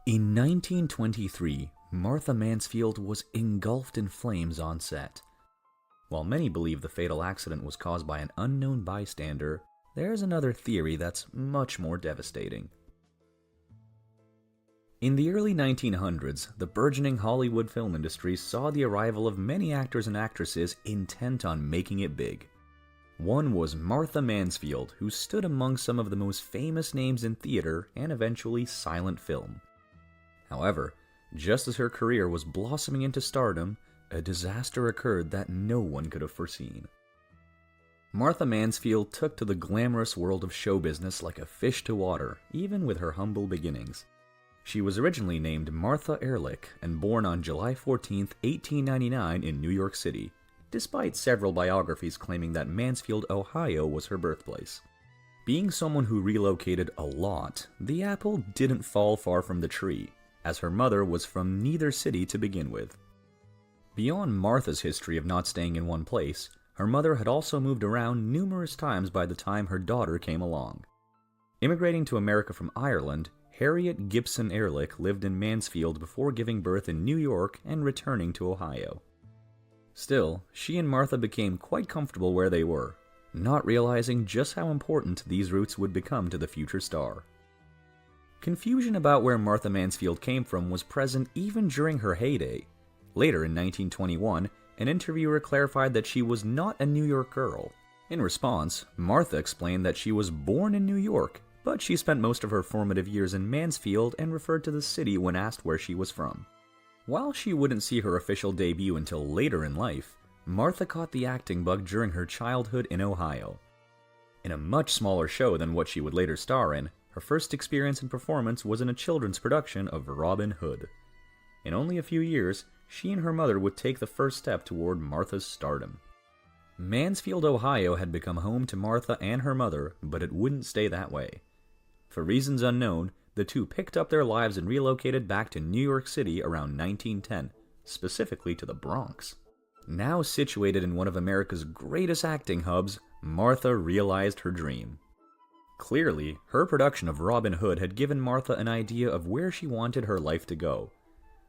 In 1923, Martha Mansfield was engulfed in flames on set. While many believe the fatal accident was caused by an unknown bystander, there's another theory that's much more devastating. In the early 1900s, the burgeoning Hollywood film industry saw the arrival of many actors and actresses intent on making it big. One was Martha Mansfield, who stood among some of the most famous names in theater and eventually silent film. However, just as her career was blossoming into stardom, a disaster occurred that no one could have foreseen. Martha Mansfield took to the glamorous world of show business like a fish to water, even with her humble beginnings. She was originally named Martha Ehrlich and born on July 14, 1899 in New York City, despite several biographies claiming that Mansfield, Ohio was her birthplace. Being someone who relocated a lot, the apple didn't fall far from the tree, as her mother was from neither city to begin with. Beyond Martha's history of not staying in one place, her mother had also moved around numerous times by the time her daughter came along. Immigrating to America from Ireland, Harriet Gibson Ehrlich lived in Mansfield before giving birth in New York and returning to Ohio. Still, she and Martha became quite comfortable where they were, not realizing just how important these roots would become to the future star. Confusion about where Martha Mansfield came from was present even during her heyday. Later in 1921, an interviewer clarified that she was not a New York girl. In response, Martha explained that she was born in New York, but she spent most of her formative years in Mansfield and referred to the city when asked where she was from. While she wouldn't see her official debut until later in life, Martha caught the acting bug during her childhood in Ohio. In a much smaller show than what she would later star in, her first experience in performance was in a children's production of Robin Hood. In only a few years, she and her mother would take the first step toward Martha's stardom. Mansfield, Ohio had become home to Martha and her mother, but it wouldn't stay that way. For reasons unknown, the two picked up their lives and relocated back to New York City around 1910, specifically to the Bronx. Now situated in one of America's greatest acting hubs, Martha realized her dream. Clearly, her production of Robin Hood had given Martha an idea of where she wanted her life to go,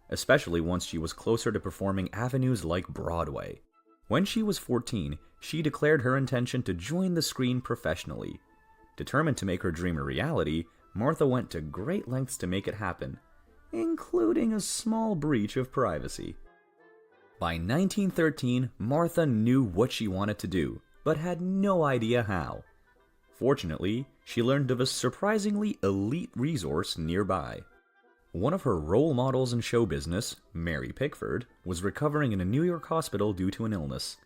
especially once she was closer to performing avenues like Broadway. When she was 14, she declared her intention to join the screen professionally. Determined to make her dream a reality, Martha went to great lengths to make it happen, including a small breach of privacy. By 1913, Martha knew what she wanted to do, but had no idea how. Fortunately, she learned of a surprisingly elite resource nearby. One of her role models in show business, Mary Pickford, was recovering in a New York hospital due to an illness.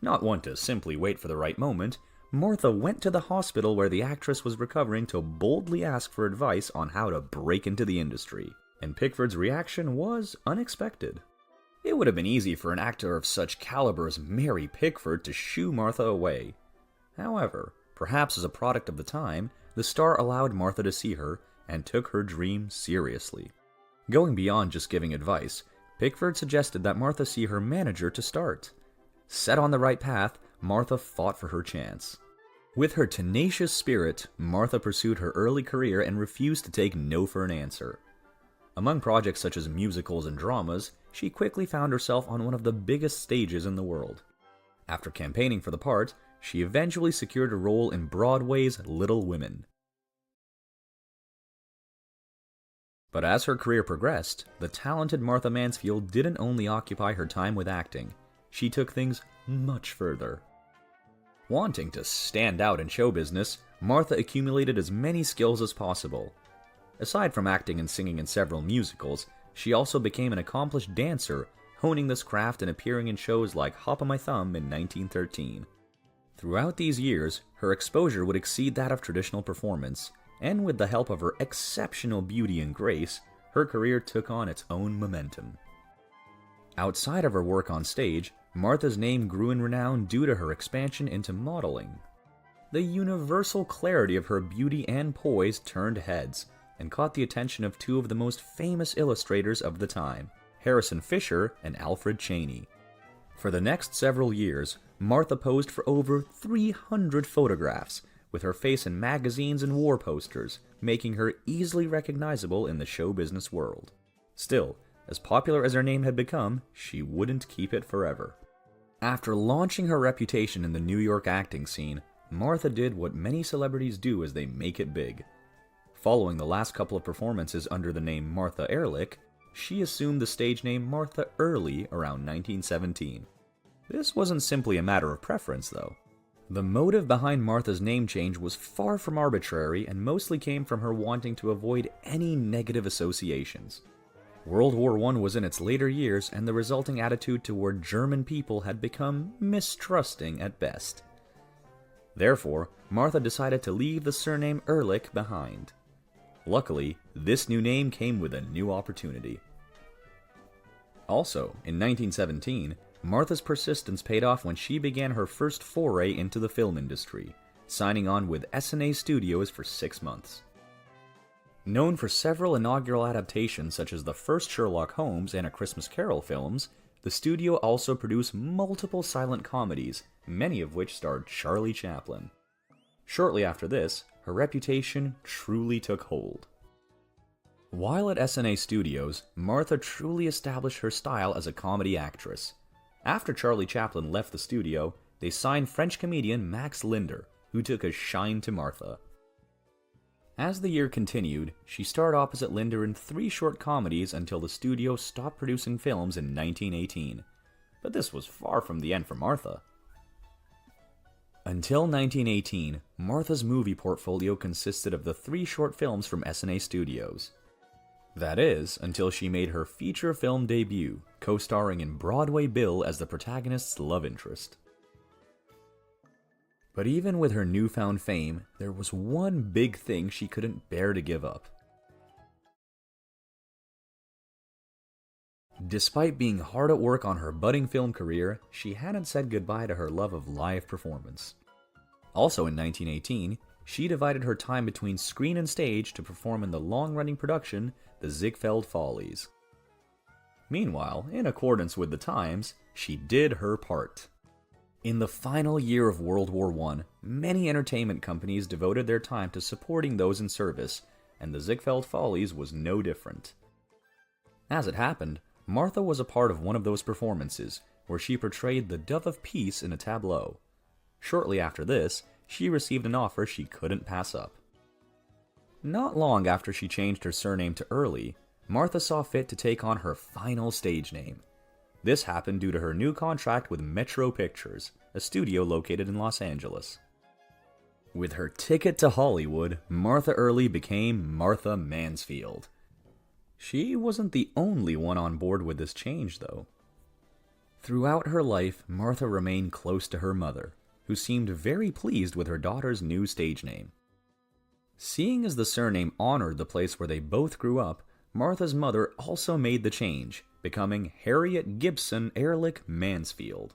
Not one to simply wait for the right moment, Martha went to the hospital where the actress was recovering to boldly ask for advice on how to break into the industry, and Pickford's reaction was unexpected. It would have been easy for an actor of such caliber as Mary Pickford to shoo Martha away. However, perhaps as a product of the time, the star allowed Martha to see her and took her dream seriously. Going beyond just giving advice, Pickford suggested that Martha see her manager to start. Set on the right path, Martha fought for her chance. With her tenacious spirit, Martha pursued her early career and refused to take no for an answer. Among projects such as musicals and dramas, she quickly found herself on one of the biggest stages in the world. After campaigning for the part, she eventually secured a role in Broadway's Little Women. But as her career progressed, the talented Martha Mansfield didn't only occupy her time with acting, she took things much further. Wanting to stand out in show business, Martha accumulated as many skills as possible. Aside from acting and singing in several musicals, she also became an accomplished dancer, honing this craft and appearing in shows like Hop on My Thumb in 1913. Throughout these years, her exposure would exceed that of traditional performance, and with the help of her exceptional beauty and grace, her career took on its own momentum. Outside of her work on stage, Martha's name grew in renown due to her expansion into modeling. The universal clarity of her beauty and poise turned heads, and caught the attention of two of the most famous illustrators of the time, Harrison Fisher and Alfred Cheney. For the next several years, Martha posed for over 300 photographs, with her face in magazines and war posters, making her easily recognizable in the show business world. Still, as popular as her name had become, she wouldn't keep it forever. After launching her reputation in the New York acting scene, Martha did what many celebrities do as they make it big. Following the last couple of performances under the name Martha Ehrlich, she assumed the stage name Martha Early around 1917. This wasn't simply a matter of preference, though. The motive behind Martha's name change was far from arbitrary and mostly came from her wanting to avoid any negative associations. World War I was in its later years, and the resulting attitude toward German people had become mistrusting at best. Therefore, Martha decided to leave the surname Ehrlich behind. Luckily, this new name came with a new opportunity. Also, in 1917, Martha's persistence paid off when she began her first foray into the film industry, signing on with S&A Studios for 6 months. Known for several inaugural adaptations such as the first Sherlock Holmes and A Christmas Carol films, the studio also produced multiple silent comedies, many of which starred Charlie Chaplin. Shortly after this, her reputation truly took hold. While at S&A Studios, Martha truly established her style as a comedy actress. After Charlie Chaplin left the studio, they signed French comedian Max Linder, who took a shine to Martha. As the year continued, she starred opposite Linder in 3 short comedies until the studio stopped producing films in 1918. But this was far from the end for Martha. Until 1918, Martha's movie portfolio consisted of the 3 short films from S&A Studios. That is, until she made her feature film debut, co-starring in Broadway Bill as the protagonist's love interest. But even with her newfound fame, there was one big thing she couldn't bear to give up. Despite being hard at work on her budding film career, she hadn't said goodbye to her love of live performance. Also in 1918, she divided her time between screen and stage to perform in the long-running production, The Ziegfeld Follies. Meanwhile, in accordance with the times, she did her part. In the final year of World War I, many entertainment companies devoted their time to supporting those in service, and The Ziegfeld Follies was no different. As it happened, Martha was a part of one of those performances, where she portrayed the Dove of Peace in a tableau. Shortly after this, she received an offer she couldn't pass up. Not long after she changed her surname to Early, Martha saw fit to take on her final stage name. This happened due to her new contract with Metro Pictures, a studio located in Los Angeles. With her ticket to Hollywood, Martha Early became Martha Mansfield. She wasn't the only one on board with this change, though. Throughout her life, Martha remained close to her mother, who seemed very pleased with her daughter's new stage name. Seeing as the surname honored the place where they both grew up, Martha's mother also made the change, becoming Harriet Gibson Ehrlich Mansfield.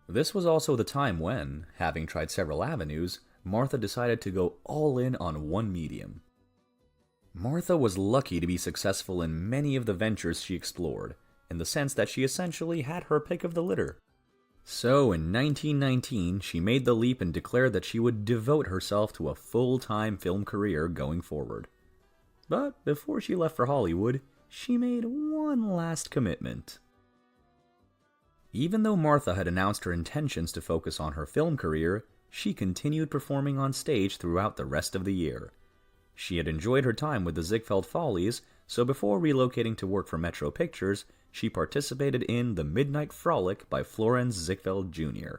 This was also the time when, having tried several avenues, Martha decided to go all in on one medium. Martha was lucky to be successful in many of the ventures she explored, in the sense that she essentially had her pick of the litter. So in 1919, she made the leap and declared that she would devote herself to a full-time film career going forward. But before she left for Hollywood, she made one last commitment. Even though Martha had announced her intentions to focus on her film career, she continued performing on stage throughout the rest of the year. She had enjoyed her time with the Ziegfeld Follies, so before relocating to work for Metro Pictures, she participated in The Midnight Frolic by Florenz Ziegfeld Jr.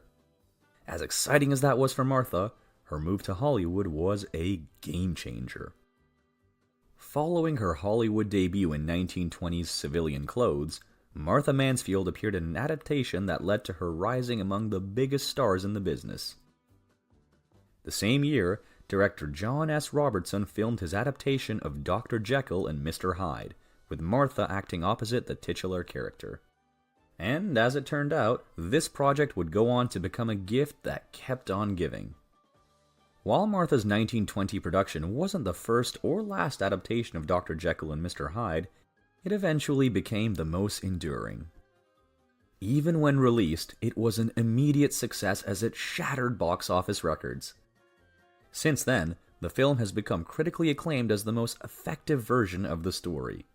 As exciting as that was for Martha, her move to Hollywood was a game changer. Following her Hollywood debut in 1920's Civilian Clothes, Martha Mansfield appeared in an adaptation that led to her rising among the biggest stars in the business. The same year, director John S. Robertson filmed his adaptation of Dr. Jekyll and Mr. Hyde, with Martha acting opposite the titular character. And as it turned out, this project would go on to become a gift that kept on giving. While Martha's 1920 production wasn't the first or last adaptation of Dr. Jekyll and Mr. Hyde, it eventually became the most enduring. Even when released, it was an immediate success as it shattered box office records. Since then, the film has become critically acclaimed as the most effective version of the story.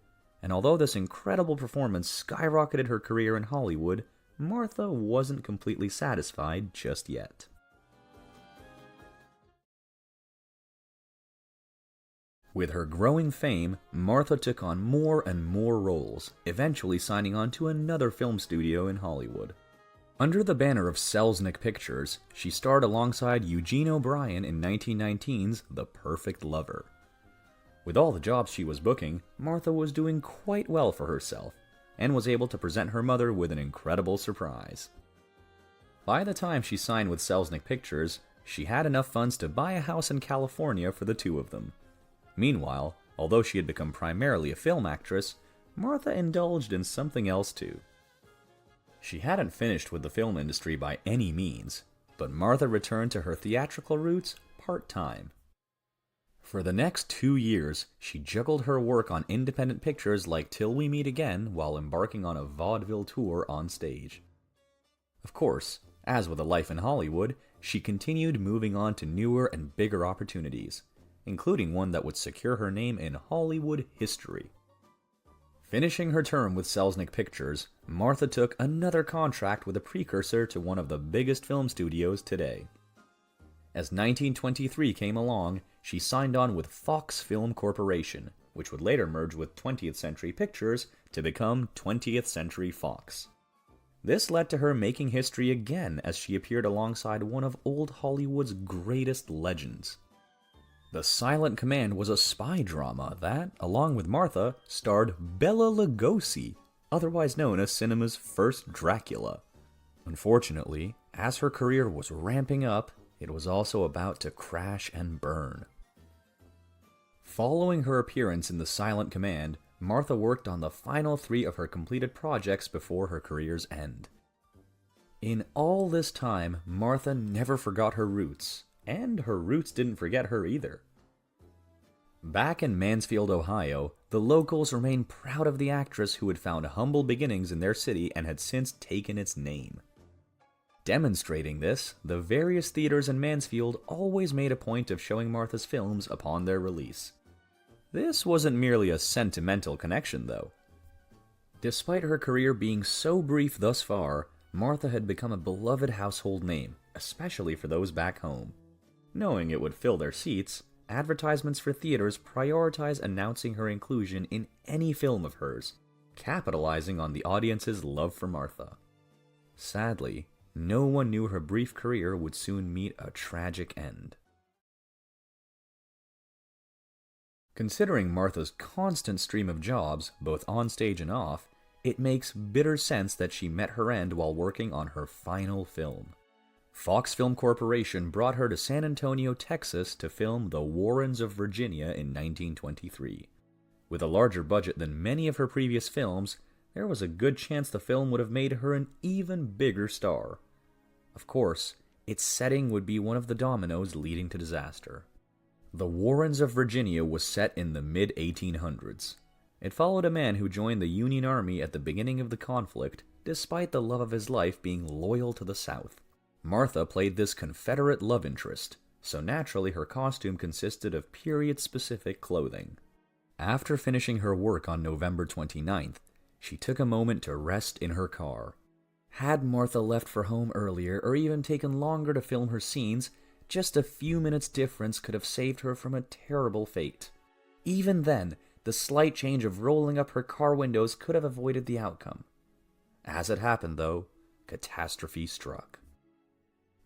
And although this incredible performance skyrocketed her career in Hollywood, Martha wasn't completely satisfied just yet. With her growing fame, Martha took on more and more roles, eventually signing on to another film studio in Hollywood. Under the banner of Selznick Pictures, she starred alongside Eugene O'Brien in 1919's The Perfect Lover. With all the jobs she was booking, Martha was doing quite well for herself, and was able to present her mother with an incredible surprise. By the time she signed with Selznick Pictures, she had enough funds to buy a house in California for the two of them. Meanwhile, although she had become primarily a film actress, Martha indulged in something else too. She hadn't finished with the film industry by any means, but Martha returned to her theatrical roots part-time. For the next 2 years, she juggled her work on independent pictures like Till We Meet Again while embarking on a vaudeville tour on stage. Of course, as with a life in Hollywood, she continued moving on to newer and bigger opportunities, including one that would secure her name in Hollywood history. Finishing her term with Selznick Pictures, Martha took another contract with a precursor to one of the biggest film studios today. As 1923 came along, she signed on with Fox Film Corporation, which would later merge with 20th Century Pictures to become 20th Century Fox. This led to her making history again as she appeared alongside one of old Hollywood's greatest legends. The Silent Command was a spy drama that, along with Martha, starred Bela Lugosi, otherwise known as cinema's first Dracula. Unfortunately, as her career was ramping up, it was also about to crash and burn. Following her appearance in The Silent Command, Martha worked on the final 3 of her completed projects before her career's end. In all this time, Martha never forgot her roots, and her roots didn't forget her either. Back in Mansfield, Ohio, the locals remained proud of the actress who had found humble beginnings in their city and had since taken its name. Demonstrating this, the various theaters in Mansfield always made a point of showing Martha's films upon their release. This wasn't merely a sentimental connection, though. Despite her career being so brief thus far, Martha had become a beloved household name, especially for those back home. Knowing it would fill their seats, advertisements for theaters prioritize announcing her inclusion in any film of hers, capitalizing on the audience's love for Martha. Sadly, no one knew her brief career would soon meet a tragic end. Considering Martha's constant stream of jobs, both on stage and off, it makes bitter sense that she met her end while working on her final film. Fox Film Corporation brought her to San Antonio, Texas to film The Warrens of Virginia in 1923. With a larger budget than many of her previous films, there was a good chance the film would have made her an even bigger star. Of course, its setting would be one of the dominoes leading to disaster. The Warrens of Virginia was set in the mid-1800s. It followed a man who joined the Union Army at the beginning of the conflict, despite the love of his life being loyal to the South. Martha played this Confederate love interest, so naturally her costume consisted of period-specific clothing. After finishing her work on November 29th, she took a moment to rest in her car. Had Martha left for home earlier or even taken longer to film her scenes, just a few minutes difference could have saved her from a terrible fate. Even then, the slight change of rolling up her car windows could have avoided the outcome. As it happened, though, catastrophe struck.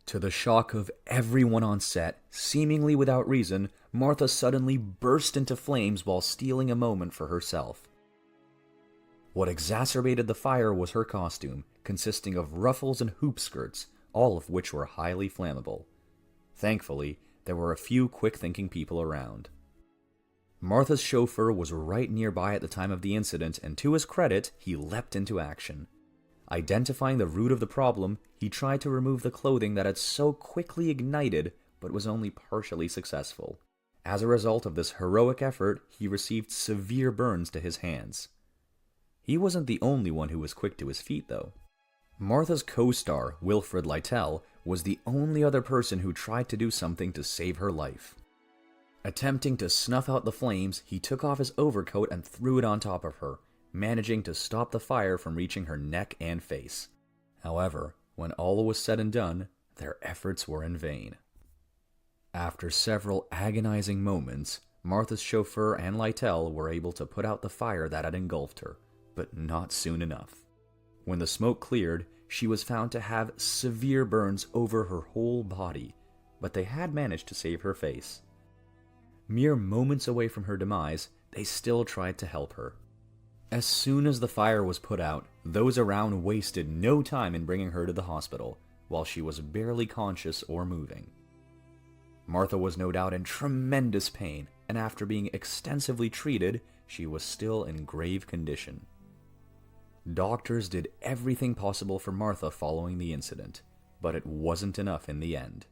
To the shock of everyone on set, seemingly without reason, Martha suddenly burst into flames while stealing a moment for herself. What exacerbated the fire was her costume, consisting of ruffles and hoop skirts, all of which were highly flammable. Thankfully, there were a few quick-thinking people around. Martha's chauffeur was right nearby at the time of the incident, and to his credit, he leapt into action. Identifying the root of the problem, he tried to remove the clothing that had so quickly ignited, but was only partially successful. As a result of this heroic effort, he received severe burns to his hands. He wasn't the only one who was quick to his feet, though. Martha's co-star, Wilfred Lytell, was the only other person who tried to do something to save her life. Attempting to snuff out the flames, he took off his overcoat and threw it on top of her, managing to stop the fire from reaching her neck and face. However, when all was said and done, their efforts were in vain. After several agonizing moments, Martha's chauffeur and Lytell were able to put out the fire that had engulfed her, but not soon enough. When the smoke cleared, she was found to have severe burns over her whole body, but they had managed to save her face. Mere moments away from her demise, they still tried to help her. As soon as the fire was put out, those around wasted no time in bringing her to the hospital, while she was barely conscious or moving. Martha was no doubt in tremendous pain, and after being extensively treated, she was still in grave condition. Doctors did everything possible for Martha following the incident, but it wasn't enough in the end.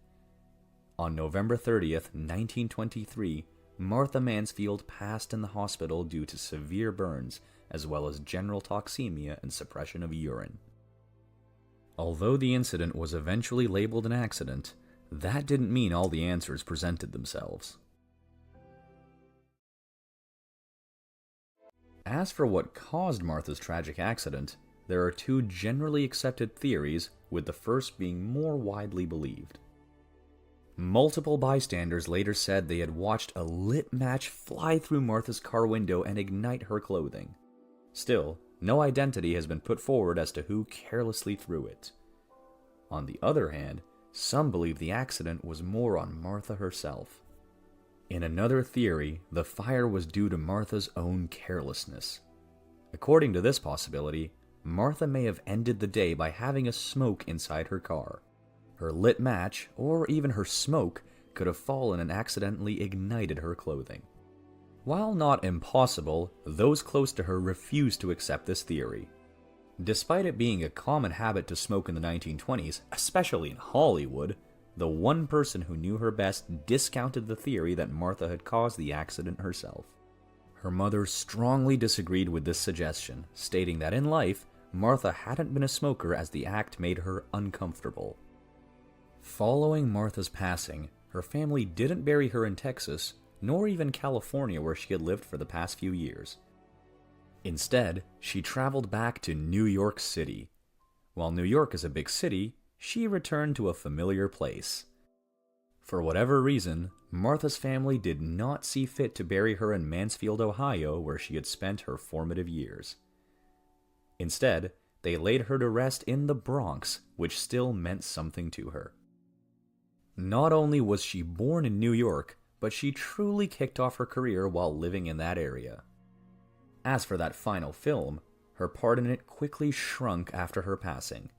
On November 30th, 1923, Martha Mansfield passed in the hospital due to severe burns, as well as general toxemia and suppression of urine. Although the incident was eventually labeled an accident, that didn't mean all the answers presented themselves. As for what caused Martha's tragic accident, there are two generally accepted theories, with the first being more widely believed. Multiple bystanders later said they had watched a lit match fly through Martha's car window and ignite her clothing. Still, no identity has been put forward as to who carelessly threw it. On the other hand, some believe the accident was more on Martha herself. In another theory, the fire was due to Martha's own carelessness. According to this possibility, Martha may have ended the day by having a smoke inside her car. Her lit match, or even her smoke, could have fallen and accidentally ignited her clothing. While not impossible, those close to her refused to accept this theory. Despite it being a common habit to smoke in the 1920s, especially in Hollywood, the one person who knew her best discounted the theory that Martha had caused the accident herself. Her mother strongly disagreed with this suggestion, stating that in life, Martha hadn't been a smoker as the act made her uncomfortable. Following Martha's passing, her family didn't bury her in Texas, nor even California where she had lived for the past few years. Instead, she traveled back to New York City. While New York is a big city, she returned to a familiar place. For whatever reason, Martha's family did not see fit to bury her in Mansfield, Ohio, where she had spent her formative years. Instead, they laid her to rest in the Bronx, which still meant something to her. Not only was she born in New York, but she truly kicked off her career while living in that area. As for that final film, her part in it quickly shrunk after her passing.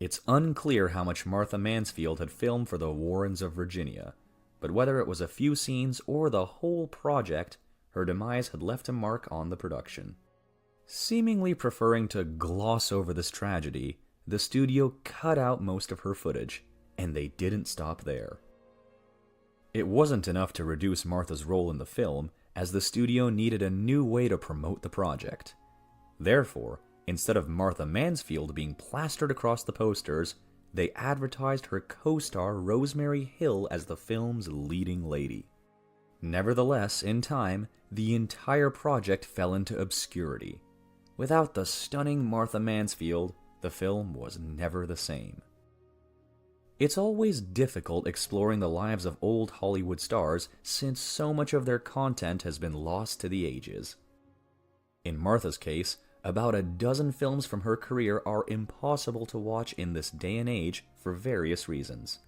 It's unclear how much Martha Mansfield had filmed for the Warrens of Virginia, but whether it was a few scenes or the whole project, her demise had left a mark on the production. Seemingly preferring to gloss over this tragedy, the studio cut out most of her footage, and they didn't stop there. It wasn't enough to reduce Martha's role in the film, as the studio needed a new way to promote the project. Therefore, instead of Martha Mansfield being plastered across the posters, they advertised her co-star Rosemary Hill as the film's leading lady. Nevertheless, in time, the entire project fell into obscurity. Without the stunning Martha Mansfield, the film was never the same. It's always difficult exploring the lives of old Hollywood stars since so much of their content has been lost to the ages. In Martha's case, about a dozen films from her career are impossible to watch in this day and age for various reasons.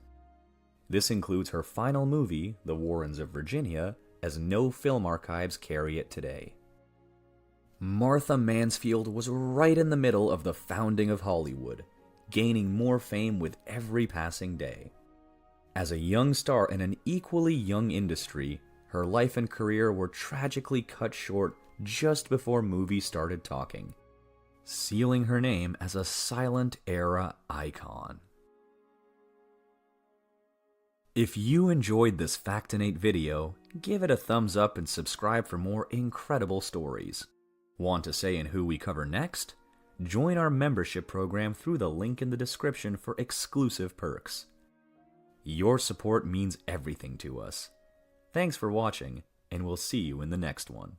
This includes her final movie, The Warrens of Virginia, as no film archives carry it today. Martha Mansfield was right in the middle of the founding of Hollywood, gaining more fame with every passing day. As a young star in an equally young industry, her life and career were tragically cut short just before movies started talking, sealing her name as a silent era icon. If you enjoyed this Factinate video, give it a thumbs up and subscribe for more incredible stories. Want to say in who we cover next? Join our membership program through the link in the description for exclusive perks. Your support means everything to us. Thanks for watching, and we'll see you in the next one.